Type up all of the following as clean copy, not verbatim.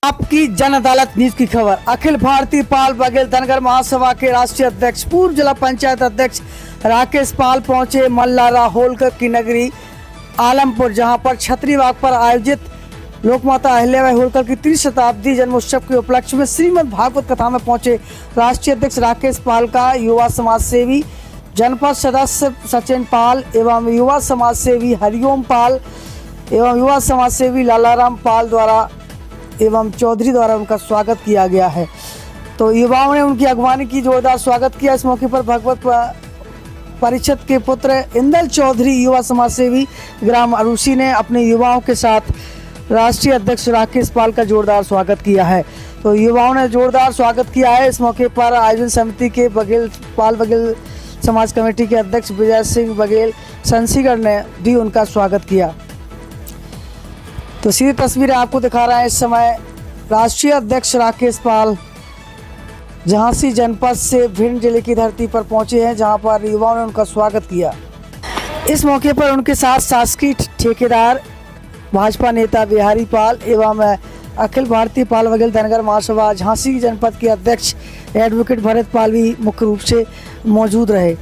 आपकी जन अदालत न्यूज की खबर। अखिल भारतीय पाल बघेल धनगर महासभा के राष्ट्रीय अध्यक्ष पूर्व जिला पंचायत अध्यक्ष राकेश पाल पहुंचे मल्लारा होलकर की नगरी आलमपुर, जहां पर छतरी बाग पर आयोजित लोकमाता अहिल्याबाई होलकर की 30 शताब्दी जन्मोत्सव के उपलक्ष्य में श्रीमद् भागवत कथा में पहुंचे राष्ट्रीय अध्यक्ष राकेश पाल का युवा समाज सेवी जनपद सदस्य सचिन पाल एवं युवा समाज सेवी हरिओम पाल एवं युवा समाज सेवी लालाराम पाल द्वारा एवं चौधरी द्वारा उनका स्वागत किया गया है। तो युवाओं ने उनकी अगवानी की जोरदार स्वागत किया। इस मौके पर भगवत परिषद के पुत्र इंदल चौधरी युवा समाज सेवी ग्राम अरूसी ने अपने युवाओं के साथ राष्ट्रीय अध्यक्ष राकेश पाल का जोरदार स्वागत किया है। तो युवाओं ने जोरदार स्वागत किया है। इस मौके पर आयोजन समिति के पाल बघेल समाज कमेटी के अध्यक्ष विजय सिंह बघेल संसीगढ़ ने भी उनका स्वागत किया। तो सीधी तस्वीरें आपको दिखा रहे हैं। इस समय राष्ट्रीय अध्यक्ष राकेश पाल झांसी जनपद से भिंड जिले की धरती पर पहुंचे हैं, जहां पर युवाओं ने उनका स्वागत किया। इस मौके पर उनके साथ शासकीय ठेकेदार भाजपा नेता बिहारी पाल एवं अखिल भारतीय पाल बघेल धनगर महासभा झांसी जनपद के अध्यक्ष एडवोकेट भरत पाल भी मुख्य रूप से मौजूद रहे।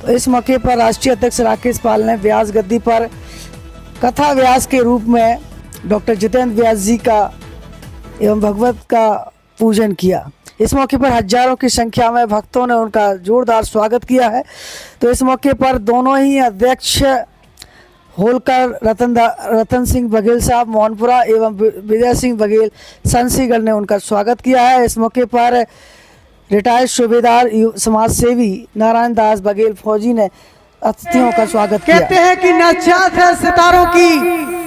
तो इस मौके पर राष्ट्रीय अध्यक्ष राकेश पाल ने व्यास गद्दी पर कथा व्यास के रूप में डॉक्टर जितेंद्र व्यास जी का एवं भगवत का पूजन किया। इस मौके पर हजारों की संख्या में भक्तों ने उनका जोरदार स्वागत किया है। तो इस मौके पर दोनों ही अध्यक्ष होलकर रतन सिंह बघेल साहब मोहनपुरा एवं विजय सिंह बघेल संसीगढ़ ने उनका स्वागत किया है। इस मौके पर रिटायर्ड सूबेदार समाज सेवी नारायण दास बघेल फौजी ने अतिथियों का स्वागत किया। कहते हैं कि न चाहत है सितारों की,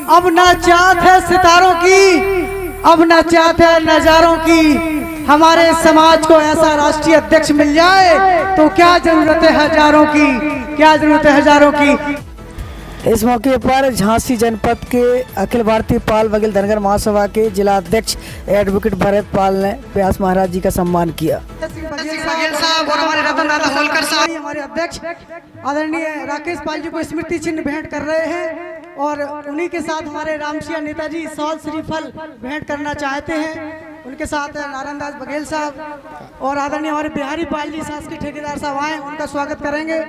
अब न चाहत है सितारों की, अब न चाहत है नजारों की। हमारे समाज को ऐसा राष्ट्रीय अध्यक्ष मिल जाए तो क्या जरूरत है हजारों की, क्या जरूरत है हजारों की। इस मौके पर झांसी जनपद के अखिल भारतीय पाल बघेल धनगर महासभा के जिला अध्यक्ष एडवोकेट भरत पाल ने व्यास महाराज जी का सम्मान किया। बघेल साहब और हमारे रतन दादा होलकर साहब हमारे अध्यक्ष आदरणीय राकेश पाल जी को स्मृति चिन्ह भेंट कर रहे हैं और उन्हीं के साथ हमारे रामसिया नेताजी सॉल श्रीफल भेंट करना चाहते हैं। उनके साथ नारायण दास बघेल साहब और आदरणीय हमारे बिहारी पाल जी शासकीय ठेकेदार साहब आए, उनका स्वागत करेंगे।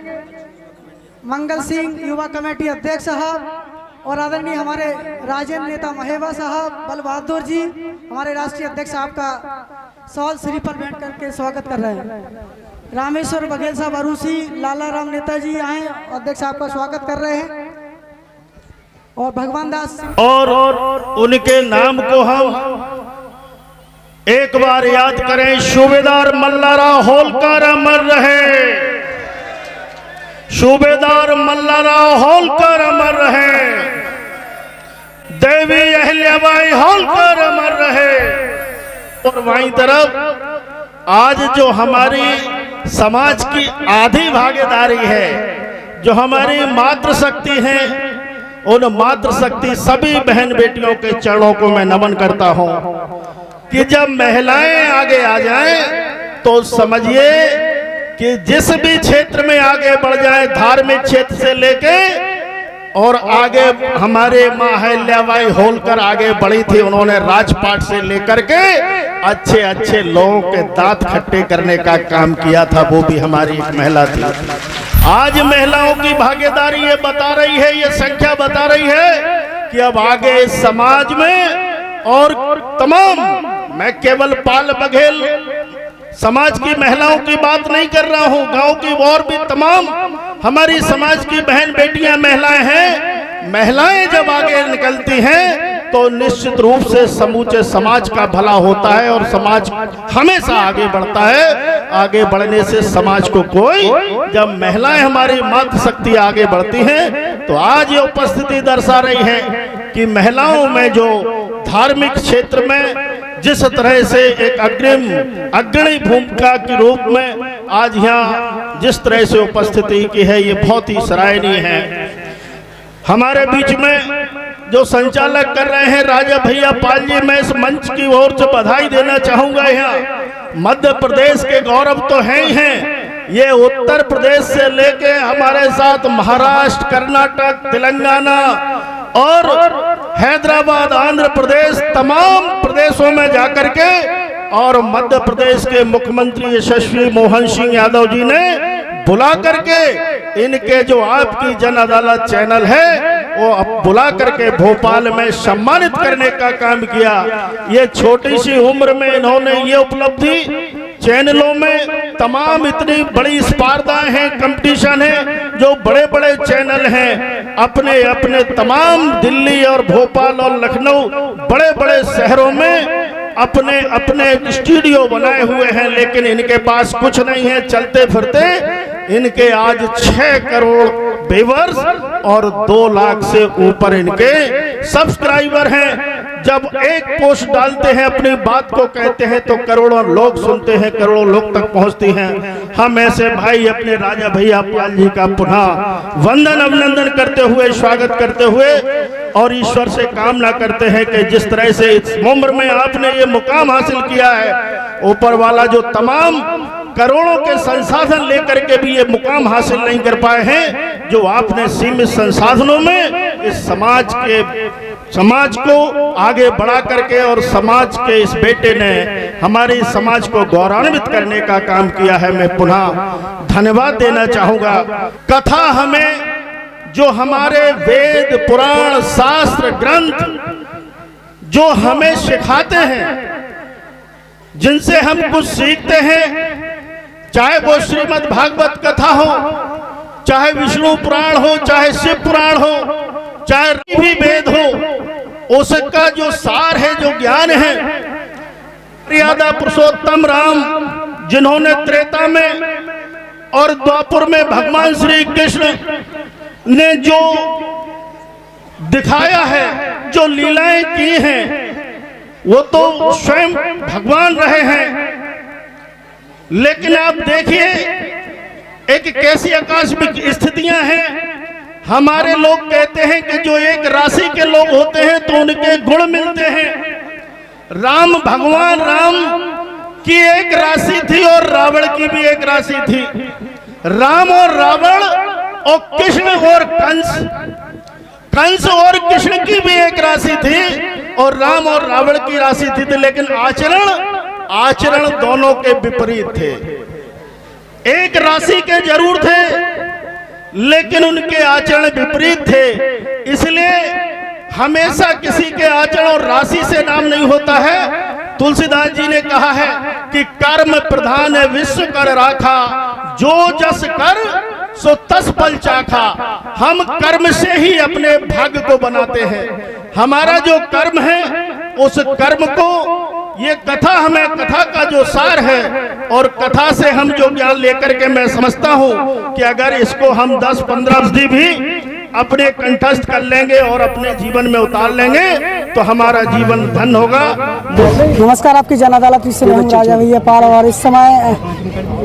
मंगल सिंह युवा कमेटी अध्यक्ष साहब और आदरणीय हमारे राजेंद्र नेता महेवा साहब, बल बहादुर जी हमारे राष्ट्रीय अध्यक्ष साहब का सॉल श्रीफल भेंट करके स्वागत कर रहे हैं। रामेश्वर बघेल साहब अरूसी, लालाराम नेताजी आए, अध्यक्ष साहब का स्वागत कर रहे हैं। और भगवान दास और उनके नाम को हम एक बार याद करें। सूबेदार मल्लारा होलकर अमर रहे, सूबेदार मल्लारा होलकर अमर रहे, देवी अहिल्याबाई होलकर अमर रहे। और वहीं तरफ आज जो हमारी समाज की आधी भागीदारी है, जो हमारी मातृशक्ति है, उन मातृशक्ति सभी बहन बेटियों के चरणों को मैं नमन करता हूं कि जब महिलाएं आगे आ जाएं तो समझिए कि जिस भी क्षेत्र में आगे बढ़ जाए, धार्मिक क्षेत्र से लेके और आगे हमारे मां अहिल्याबाई होलकर आगे बढ़ी थी। उन्होंने राजपाट से लेकर के अच्छे अच्छे लोगों के दांत खट्टे करने का काम किया था, वो भी हमारी एक महिला थी। आज महिलाओं की भागीदारी ये बता रही है, ये संख्या बता रही है कि अब आगे समाज में और तमाम, मैं केवल पाल बघेल समाज की महिलाओं की बात नहीं कर रहा हूं, गांव की और भी तमाम हमारी समाज की बहन बेटियां महिलाएं हैं। महिलाएं जब आगे निकलती हैं तो निश्चित रूप से समूचे समाज का भला होता है और समाज हमेशा आगे बढ़ता है। आगे बढ़ने से समाज को कोई, जब महिलाएं हमारी मातृशक्ति आगे बढ़ती हैं तो आज ये उपस्थिति दर्शा रही है कि महिलाओं में जो धार्मिक क्षेत्र में जिस तरह से एक अग्रणी भूमिका के रूप में आज यहाँ जिस तरह से उपस्थिति की है, ये बहुत ही सराहनीय है। हमारे बीच में जो संचालक कर रहे हैं राजा भैया पाल जी, मैं इस मंच की ओर से बधाई देना चाहूंगा। यहाँ मध्य प्रदेश के गौरव तो हैं ही हैं, ये उत्तर प्रदेश से लेके हमारे साथ महाराष्ट्र, कर्नाटक, तेलंगाना और हैदराबाद, आंध्र प्रदेश, तमाम प्रदेशों में जाकर के और मध्य प्रदेश के मुख्यमंत्री यशस्वी मोहन सिंह यादव जी ने बुला करके इनके जो आपकी जन अदालत चैनल है वो अब बुला करके भोपाल में सम्मानित करने का काम किया। ये छोटी सी उम्र में इन्होंने ये उपलब्धि, चैनलों में तमाम इतनी बड़ी स्पर्धाएं हैं, कंपटीशन है, जो बड़े बड़े चैनल हैं अपने अपने तमाम दिल्ली और भोपाल और लखनऊ बड़े बड़े शहरों में अपने अपने स्टूडियो बनाए हुए हैं, लेकिन इनके पास कुछ नहीं है। चलते फिरते इनके आज 6 करोड़ व्यूअर्स और 2 लाख से ऊपर इनके सब्सक्राइबर हैं। जब एक पोस्ट डालते हैं, अपनी बात को कहते हैं, तो करोड़ों लोग सुनते हैं, करोड़ों लोग तक पहुंचती हैं। हम ऐसे भाई अपने राजा भैया पाल जी का पुनः वंदन अभिनंदन करते हुए, स्वागत करते हुए और ईश्वर से कामना करते हैं कि जिस तरह से इस उम्र में आपने ये मुकाम हासिल किया है, ऊपर वाला जो तमाम करोड़ों के संसाधन लेकर के भी ये मुकाम हासिल नहीं कर पाए हैं, जो आपने सीमित संसाधनों में इस समाज को आगे बढ़ा करके और समाज के इस बेटे ने हमारे समाज को गौरवान्वित करने का काम किया है, मैं पुनः धन्यवाद देना चाहूंगा। कथा हमें जो हमारे वेद, पुराण, शास्त्र, ग्रंथ जो हमें सिखाते हैं, जिनसे हम कुछ सीखते हैं, चाहे वो श्रीमद् भागवत कथा हो, चाहे विष्णु पुराण हो, चाहे शिव पुराण हो, चाहे भी वेद हो, उसका जो सार है, जो ज्ञान है, मर्यादा पुरुषोत्तम राम जिन्होंने त्रेता में और द्वापर में भगवान श्री कृष्ण ने जो दिखाया है, जो लीलाएं की हैं, वो तो स्वयं भगवान रहे हैं। लेकिन आप देखिए एक कैसी आकस्मिक स्थितियां हैं। हमारे लोग कहते हैं कि जो एक राशि के लोग होते हैं तो उनके गुण मिलते हैं। राम, भगवान राम की एक राशि थी और रावण की भी एक राशि थी। राम और रावण और कृष्ण और कंस और कृष्ण की भी एक राशि थी और राम और रावण की राशि थी, लेकिन आचरण दोनों के विपरीत थे। एक राशि के जरूर थे, लेकिन उनके आचरण विपरीत थे। इसलिए हमेशा किसी के आचरण और राशि से नाम नहीं होता है। तुलसीदास जी ने कहा है कि कर्म प्रधान विश्व कर राखा, जो जस कर सो तस फल चाखा। हम कर्म से ही अपने भाग्य को बनाते हैं। हमारा जो कर्म है, उस कर्म को ये कथा हमें, कथा का जो सार है, और कथा से हम जो ज्ञान लेकर के मैं समझता हूँ कि अगर इसको हम 10-15 भी अपने कंठस्थ कर लेंगे और अपने जीवन में उतार लेंगे तो हमारा जीवन धन्य होगा। नमस्कार, आपकी जन अदालत से हम राजा भैया पाल, और इस समय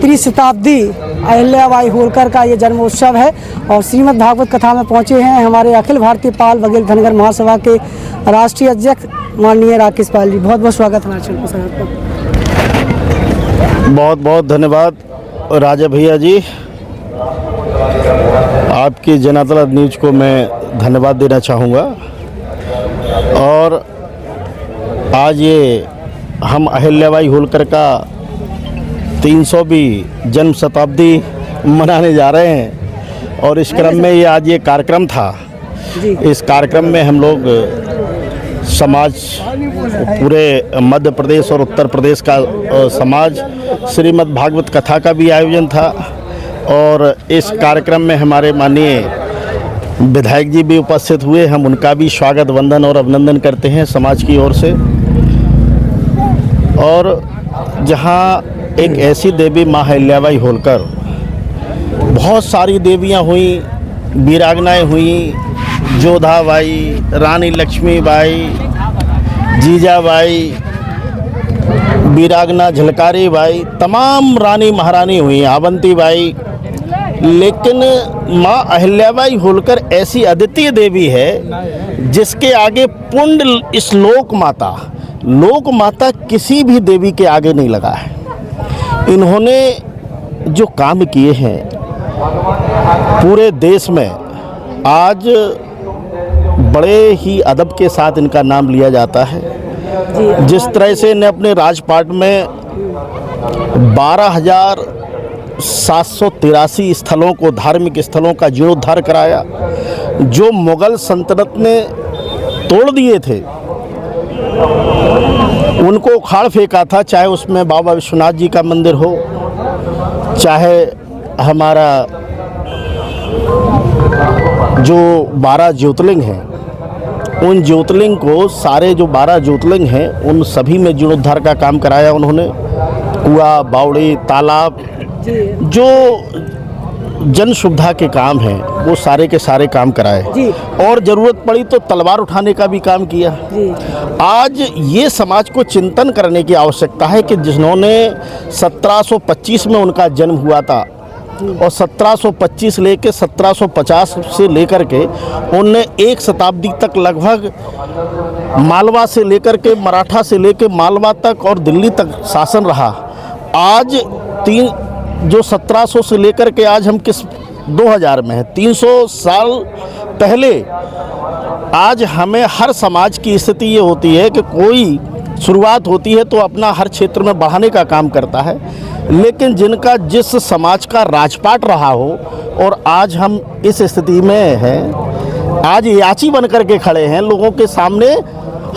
30 शताब्दी अहिल्याबाई होलकर का ये जन्मोत्सव है और श्रीमद् भागवत कथा में पहुंचे हैं हमारे अखिल भारतीय पाल बघेल धनगर महासभा के राष्ट्रीय अध्यक्ष माननीय राकेश पाल जी। बहुत बहुत स्वागत हमारे चैनल पर। बहुत बहुत धन्यवाद राजा भैया जी, आपकी जन अदालत न्यूज को मैं धन्यवाद देना चाहूँगा। और आज ये हम अहिल्याबाई होलकर का 300वीं जन्म शताब्दी मनाने जा रहे हैं और इस क्रम में ये आज ये कार्यक्रम था। इस कार्यक्रम में हम लोग समाज, पूरे मध्य प्रदेश और उत्तर प्रदेश का समाज, श्रीमद् भागवत कथा का भी आयोजन था और इस कार्यक्रम में हमारे माननीय विधायक जी भी उपस्थित हुए। हम उनका भी स्वागत, वंदन और अभिनंदन करते हैं समाज की ओर से। और जहां एक ऐसी देवी माँ अहिल्याबाई होलकर, बहुत सारी देवियां हुई, वीरांगनाएं हुई, जोधाबाई, रानी लक्ष्मीबाई, जीजाबाई, वीरांगना झलकारी बाई, तमाम रानी महारानी हुई, अवंतीबाई, लेकिन माँ अहिल्याबाई होलकर ऐसी अद्वितीय देवी है जिसके आगे पुण्य इस लोक माता किसी भी देवी के आगे नहीं लगा है। इन्होंने जो काम किए हैं पूरे देश में, आज बड़े ही अदब के साथ इनका नाम लिया जाता है। जिस तरह से इन्हें अपने राजपाट में 12,783 स्थलों को, धार्मिक स्थलों का जीर्णोद्धार कराया, जो मुगल सल्तनत ने तोड़ दिए थे उनको उखाड़ फेंका था, चाहे उसमें बाबा विश्वनाथ जी का मंदिर हो, चाहे हमारा जो 12 ज्योतिर्लिंग हैं, उन ज्योतिर्लिंग को, सारे जो 12 ज्योतिर्लिंग हैं उन सभी में जीर्णोद्धार का काम कराया उन्होंने। कुआं, बावड़ी, तालाब, जो जन सुविधा के काम हैं वो सारे के सारे काम कराए और ज़रूरत पड़ी तो तलवार उठाने का भी काम किया। आज ये समाज को चिंतन करने की आवश्यकता है कि जिन्होंने 1725 में उनका जन्म हुआ था और 1725 लेके 1750 से लेकर के उनने एक शताब्दी तक लगभग मालवा से लेकर के, मराठा से लेकर मालवा तक और दिल्ली तक शासन रहा। आज जो 1700 से लेकर के आज हम किस 2000 में है, 300 साल पहले आज हमें हर समाज की स्थिति ये होती है कि कोई शुरुआत होती है तो अपना हर क्षेत्र में बढ़ाने का काम करता है, लेकिन जिनका जिस समाज का राजपाट रहा हो और आज हम इस स्थिति में हैं, आज याची बन कर के खड़े हैं, लोगों के सामने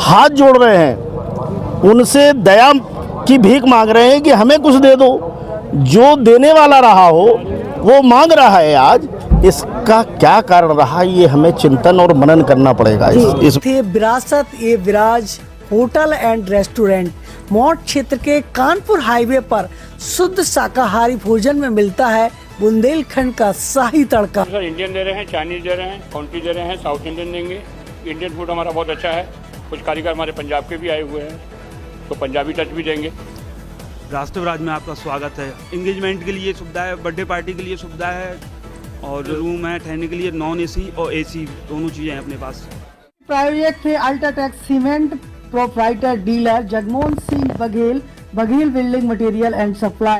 हाथ जोड़ रहे हैं, उनसे दया की भीख मांग रहे हैं कि हमें कुछ दे दो। जो देने वाला रहा हो वो मांग रहा है आज, इसका क्या कारण रहा ये हमें चिंतन और मनन करना पड़ेगा। इस विरासत ए विराज होटल एंड रेस्टोरेंट मौट क्षेत्र के कानपुर हाईवे पर शुद्ध शाकाहारी भोजन में मिलता है बुंदेलखंड का शाही तड़का। सर इंडियन दे रहे हैं, चाइनीज दे रहे हैं, काउंटी दे रहे हैं, साउथ इंडियन देंगे। इंडियन फूड हमारा बहुत अच्छा है, कुछ कारीगर हमारे पंजाब के भी आए हुए हैं तो पंजाबी टच भी देंगे। राष्ट्रविराज में आपका स्वागत है। एंगेजमेंट के लिए सुविधा है, बर्थडे पार्टी के लिए सुविधा है और रूम है ठहरने के लिए, नॉन एसी और एसी दोनों चीज़ें हैं अपने पास। प्रायोजक थे UltraTech cement proprietor dealer Jagmohan Singh Baghel, Baghel building material and supply.